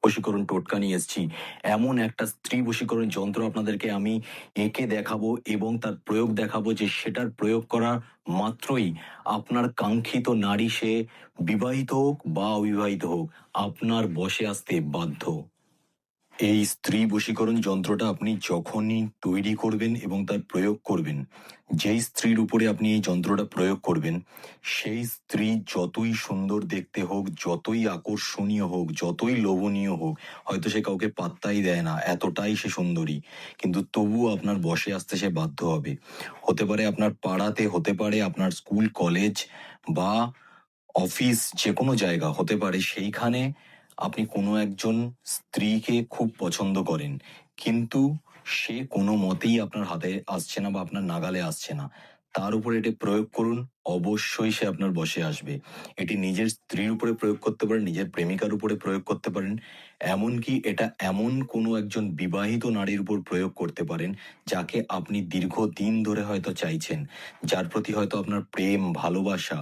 বশীকরণ টোটকা নিয়ে এসেছি। এমন একটা স্ত্রী বশীকরণ যন্ত্র আপনাদেরকে আমি এঁকে দেখাবো এবং তার প্রয়োগ দেখাবো যে সেটার প্রয়োগ করা মাত্রই আপনার কাঙ্ক্ষিত নারী, সে বিবাহিত হোক বা অবিবাহিত হোক, আপনার বশে আসতে বাধ্য। এই স্ত্রী বশীকরণ যন্ত্রটা আপনি যখনই তৈরি করবেন এবং তার প্রয়োগ করবেন, যেই স্ত্রীর উপরে আপনি এই যন্ত্রটা প্রয়োগ করবেন, সেই স্ত্রী যতই সুন্দর দেখতে হোক, যতই আকর্ষণীয় হোক, যতই লোভনীয় হোক, হয়তো সে কাউকে পাত্তাই দেয় না, এতটাই সে সুন্দরী, কিন্তু তবুও আপনার বশে আসতে সে বাধ্য হবে। হতে পারে আপনার পাড়াতে, হতে পারে আপনার স্কুল কলেজ বা অফিস, যে কোনো জায়গা হতে পারে, সেইখানে আপনি কোনো একজন স্ত্রীকে খুব পছন্দ করেন, কিন্তু সে কোনো মতেই আপনার হাতে আসছে না বা আপনার নাগালে আসছে না। তার উপরে এটি প্রয়োগ করুন, অবশ্যই সে আপনার বশে আসবে। এটি নিজের স্ত্রীর উপরে প্রয়োগ করতে পারেন, নিজের প্রেমিকার উপরে প্রয়োগ করতে পারেন, এমনকি এটা এমন কোনো একজন বিবাহিত নারীর উপর প্রয়োগ করতে পারেন যাকে আপনি দীর্ঘদিন ধরে হয়তো চাইছেন, যার প্রতি হয়তো আপনার প্রেম, ভালোবাসা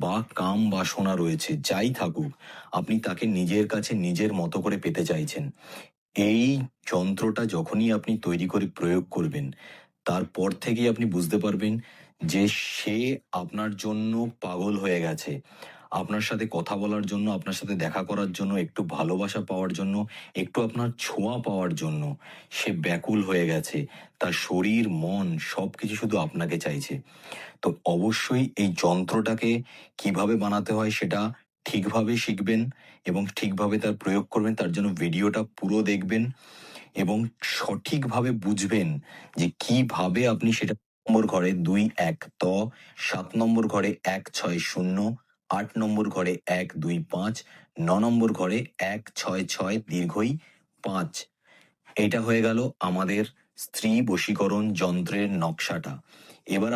বা কাম বাসনা রয়েছে, যাই থাকুক, আপনি তাকে নিজের কাছে নিজের মতো করে পেতে চাইছেন। এই যন্ত্রটা যখনই আপনি তৈরি করে প্রয়োগ করবেন, তারপর থেকেই আপনি বুঝতে পারবেন যে সে আপনার জন্য পাগল হয়ে গেছে। আপনার সাথে কথা বলার জন্য, আপনার সাথে দেখা করার জন্য, একটু ভালোবাসা পাওয়ার জন্য, একটু আপনার ছোঁয়া পাওয়ার জন্য সে ব্যাকুল হয়ে গেছে। তার শরীর, মন সবকিছু শুধু আপনাকে চাইছে। তো অবশ্যই এই যন্ত্রটাকে কিভাবে বানাতে হয় সেটা ঠিকভাবে শিখবেন এবং ঠিকভাবে তার প্রয়োগ করবেন। তার জন্য ভিডিওটা পুরো দেখবেন এবং সঠিকভাবে বুঝবেন যে কিভাবে আপনি সেটা নম্বর ঘরে ২-১ ত, ৭ নম্বর ঘরে ১-৬-০, ৮ নম্বর ঘরে ১-২-৫, ৯ নম্বর ঘরে ১-৬-৬ দীর্ঘই ৫। এটা হয়ে গেল আমাদের স্ত্রী বশীকরণ যন্ত্রের নকশাটা। এবার